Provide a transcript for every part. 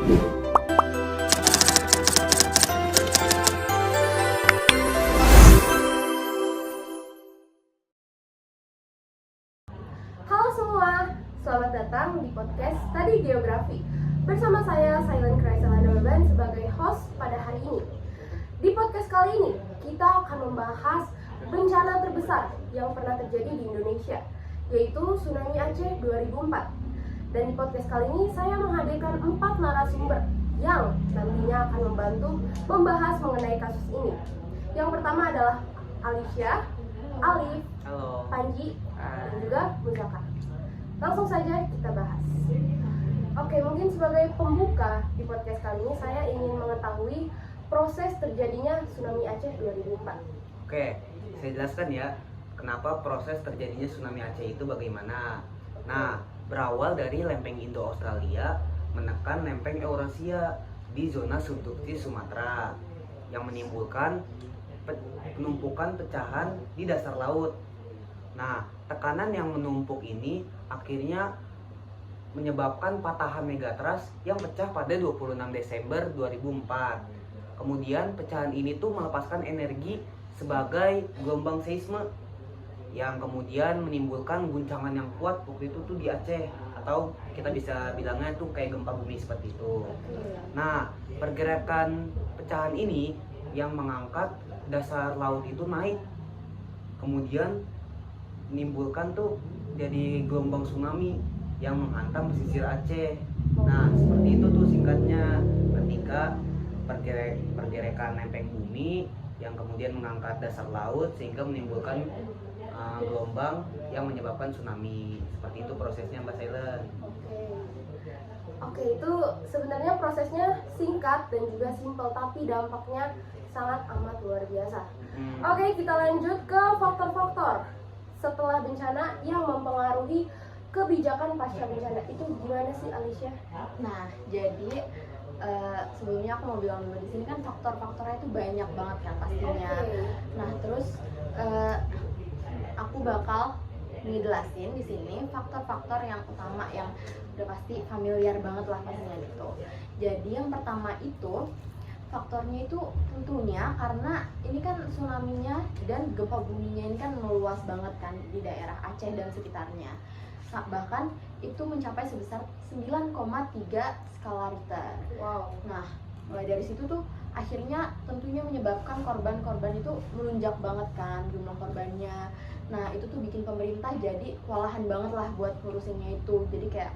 Halo semua, selamat datang di podcast Study Geografi. Bersama saya Silent Chrysalina Beban sebagai host pada hari ini. Di podcast kali ini, kita akan membahas bencana terbesar yang pernah terjadi di Indonesia, yaitu Tsunami Aceh 2004. Dan di podcast kali ini, saya menghadirkan 4 narasumber yang nantinya akan membantu membahas mengenai kasus ini. Yang pertama adalah Alicia, Alif, Halo. Panji, dan juga Muzaka. Langsung saja kita bahas. Oke, mungkin sebagai pembuka di podcast kali ini, saya ingin mengetahui proses terjadinya Tsunami Aceh 2004. Oke, saya jelaskan ya kenapa proses terjadinya tsunami Aceh itu bagaimana. Nah, berawal dari lempeng Indo-Australia menekan lempeng Eurasia di zona subduksi Sumatera yang menimbulkan penumpukan pecahan di dasar laut. Nah, tekanan yang menumpuk ini akhirnya menyebabkan patahan megatrust yang pecah pada 26 Desember 2004. Kemudian pecahan ini tuh melepaskan energi sebagai gelombang seisme yang kemudian menimbulkan guncangan yang kuat waktu itu tuh di Aceh, atau kita bisa bilangnya tuh kayak gempa bumi seperti itu. Nah, pergerakan pecahan ini yang mengangkat dasar laut itu naik, kemudian menimbulkan tuh jadi gelombang tsunami yang menghantam pesisir Aceh. Nah, seperti itu tuh singkatnya ketika pergerakan lempeng bumi yang kemudian mengangkat dasar laut sehingga menimbulkan gelombang yang menyebabkan tsunami. Seperti itu prosesnya, Mbak Silent. Oke, itu sebenarnya prosesnya singkat dan juga simpel, tapi dampaknya sangat amat luar biasa. Oke, kita lanjut ke faktor-faktor setelah bencana yang mempengaruhi kebijakan pasca bencana. Itu gimana sih, Alicia? Nah, jadi sebelumnya aku mau bilang dulu, di sini kan faktor-faktornya itu banyak banget kan pastinya. Nah, terus aku bakal ngejelasin di sini faktor-faktor yang utama yang udah pasti familiar banget lah pastinya gitu. Jadi yang pertama itu faktornya itu tentunya karena ini kan tsunami-nya dan gempa buminya ini kan meluas banget kan di daerah Aceh dan sekitarnya. Nah, bahkan itu mencapai sebesar 9,3 skala Richter. Wow. Nah, mulai dari situ tuh akhirnya tentunya menyebabkan korban-korban itu melunjak banget kan jumlah korbannya. Nah, itu tuh bikin pemerintah jadi kewalahan banget lah buat ngurusinnya itu. Jadi kayak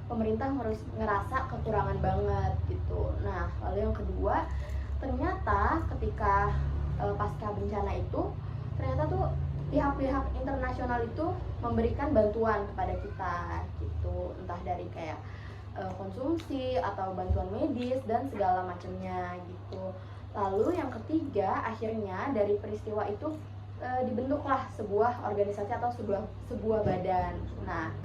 pemerintah harus ngerasa kekurangan banget gitu. Nah, lalu yang kedua, ternyata ketika pasca bencana itu ternyata tuh pihak-pihak internasional itu memberikan bantuan kepada kita gitu, entah dari kayak konsumsi atau bantuan medis dan segala macamnya gitu. Lalu yang ketiga, akhirnya dari peristiwa itu dibentuklah sebuah organisasi atau sebuah badan. Nah,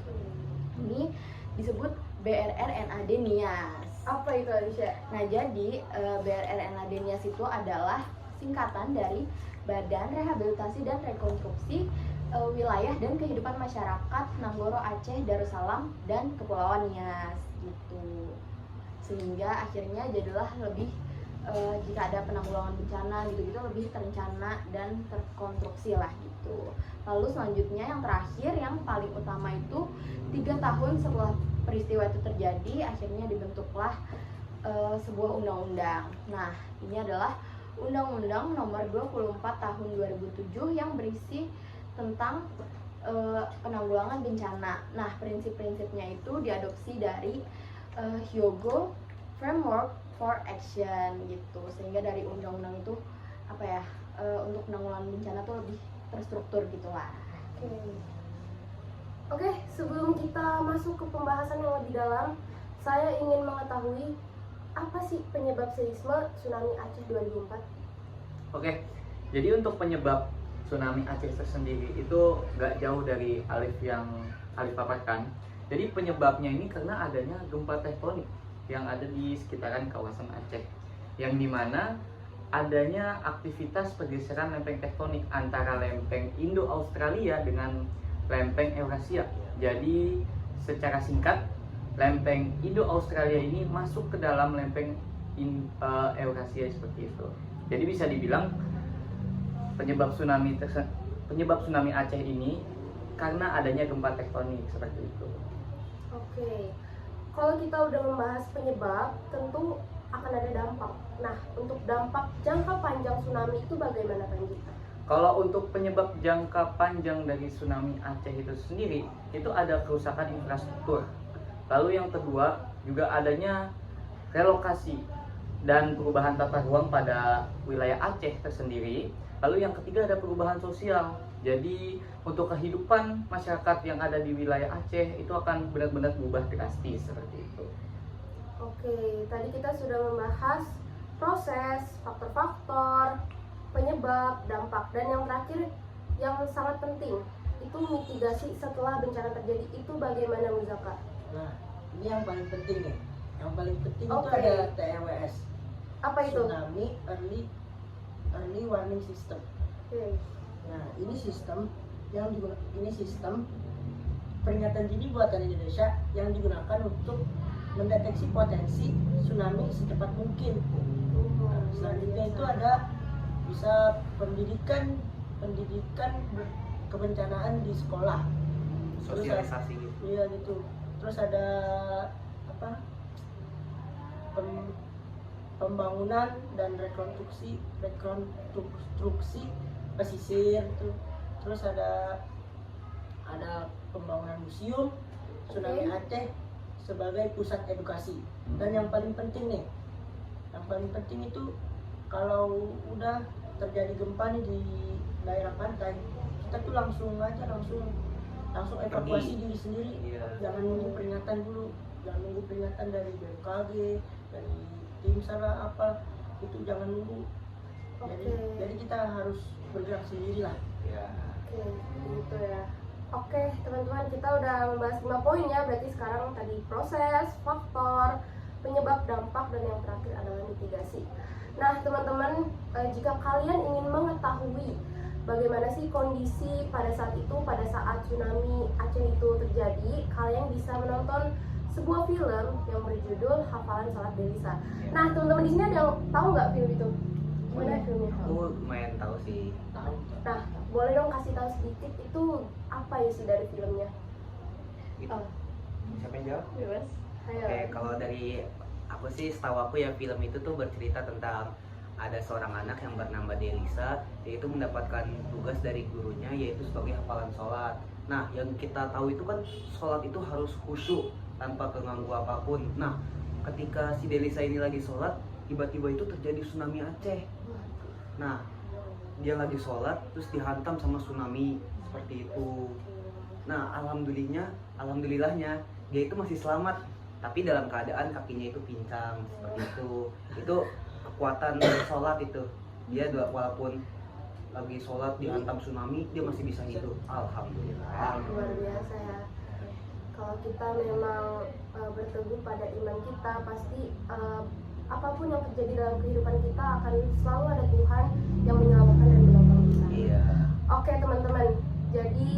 ini disebut BRRNAD Nias. Apa itu, Alicia? Nah, jadi BRRNAD Nias itu adalah singkatan dari Badan Rehabilitasi dan Rekonstruksi Wilayah dan Kehidupan Masyarakat Nanggoro Aceh Darussalam dan Kepulauan Nias gitu. Sehingga akhirnya jadilah lebih jika ada penanggulangan bencana gitu-gitu lebih terencana dan terkonstruksi lah gitu. Lalu selanjutnya yang terakhir yang paling utama itu 3 tahun setelah peristiwa itu terjadi akhirnya dibentuklah sebuah undang-undang. Nah, ini adalah Undang-Undang Nomor 24 Tahun 2007 yang berisi tentang penanggulangan bencana. Nah, prinsip-prinsipnya itu diadopsi dari Hyogo Framework for Action gitu. Sehingga dari undang-undang itu untuk penanggulangan bencana tuh lebih terstruktur gitulah. Oke, sebelum kita masuk ke pembahasan yang lebih dalam, saya ingin mengetahui apa sih penyebab seisme Tsunami Aceh 2004? Oke, jadi untuk penyebab tsunami Aceh tersendiri itu nggak jauh dari Alif yang Alif paparkan. Jadi penyebabnya ini karena adanya gempa tektonik yang ada di sekitaran kawasan Aceh, yang dimana adanya aktivitas pergeseran lempeng tektonik antara lempeng Indo-Australia dengan lempeng Eurasia. Jadi secara singkat, lempeng Indo-Australia ini masuk ke dalam lempeng Eurasia seperti itu. Jadi bisa dibilang penyebab tsunami Aceh ini karena adanya gempa tektonik seperti itu. Oke, kalau kita udah membahas penyebab, tentu akan ada dampak. Nah, untuk dampak jangka panjang tsunami itu bagaimana, Panji? Kalau untuk penyebab jangka panjang dari tsunami Aceh itu sendiri, itu ada kerusakan infrastruktur. Lalu yang kedua juga adanya relokasi dan perubahan tata ruang pada wilayah Aceh tersendiri. Lalu yang ketiga ada perubahan sosial. Jadi untuk kehidupan masyarakat yang ada di wilayah Aceh itu akan benar-benar berubah drastis seperti itu. Oke, tadi kita sudah membahas proses, faktor-faktor, penyebab, dampak, dan yang terakhir yang sangat penting itu mitigasi setelah bencana terjadi. Itu bagaimana, Muzaka? Nah, ini yang paling penting nih. Yang paling penting itu Oke. ada TEWS. Apa itu? Tsunami Early Warning System. Oke. Nah, ini sistem peringatan dini buatan Indonesia yang digunakan untuk mendeteksi potensi tsunami secepat mungkin. Nah, selanjutnya itu ada bisa pendidikan kebencanaan di sekolah. Sosialisasi gitu. Iya gitu. Terus ada apa? Pembangunan dan rekonstruksi pesisir itu. Terus ada pembangunan museum Tsunami Aceh sebagai pusat edukasi. Dan yang paling penting itu kalau udah terjadi gempa nih di daerah pantai, kita tuh langsung evakuasi diri sendiri. Iya. Jangan nunggu peringatan dulu, jangan nunggu peringatan dari BMKG, dari tim SAR apa, itu jangan nunggu. Jadi kita harus bergerak sendiri lah. Ya. Oke, gitu ya. Oke, teman-teman, kita udah membahas 5 poin ya. Berarti sekarang tadi proses, faktor, penyebab, dampak, dan yang terakhir adalah mitigasi. Nah, teman-teman, jika kalian ingin mengetahui bagaimana sih kondisi pada saat tsunami Aceh itu terjadi, kalian bisa menonton sebuah film yang berjudul Hafalan Salat Delisa. Nah, teman-teman di sini ada yang tahu nggak film itu? Gimana filmnya? Aku lumayan tahu sih. Tahu. Nah, boleh dong kasih tahu sedikit itu apa isi dari filmnya? Itu. Siapa yang jawab? Bebas. Ayo. Oke, kalau dari aku sih, setahu aku ya, film itu tuh bercerita tentang ada seorang anak yang bernama Delisa, yaitu mendapatkan tugas dari gurunya yaitu sebagai hafalan sholat. Nah, yang kita tahu itu kan sholat itu harus khusyuk tanpa keganggu apapun. Nah, ketika si Delisa ini lagi sholat, tiba-tiba itu terjadi tsunami Aceh. Nah, dia lagi sholat terus dihantam sama tsunami seperti itu. Nah, alhamdulillahnya dia itu masih selamat, tapi dalam keadaan kakinya itu pincang seperti itu. Itu kekuatan sholat itu. Dia walaupun lagi sholat dihantam tsunami, dia masih bisa hidup. Alhamdulillah. Luar biasa ya. Kalau kita memang berteguh pada iman kita, pasti apapun yang terjadi dalam kehidupan kita akan selalu ada Tuhan yang menyelamatkan dan menolong kita. Iya. Oke teman-teman, jadi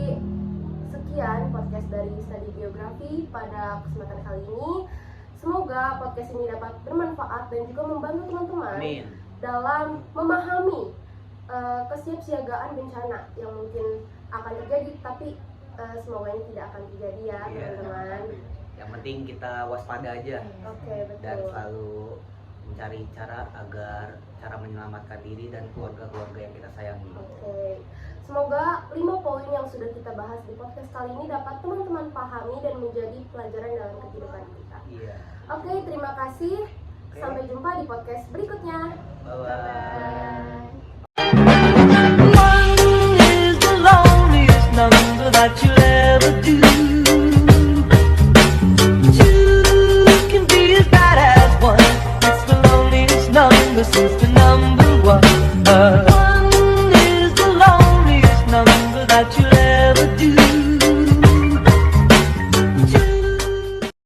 sekian podcast dari Study Geografi pada kesempatan kali ini. Semoga podcast ini dapat bermanfaat dan juga membantu teman-teman Amin. dalam memahami kesiapsiagaan bencana yang mungkin akan terjadi, tapi semoga ini tidak akan terjadi ya Iya. teman-teman. Yang penting kita waspada aja Oke, dan betul. selalu mencari cara menyelamatkan diri dan keluarga-keluarga yang kita sayangi. Oke. Semoga 5 poin yang sudah kita bahas di podcast kali ini dapat teman-teman pahami dan menjadi pelajaran dalam kehidupan kita. Iya. Oke, terima kasih. Oke. Sampai jumpa di podcast berikutnya. Bye-bye. One is the loneliest number that you'll ever do. Two can be as bad as one. It's the loneliest number since the number one.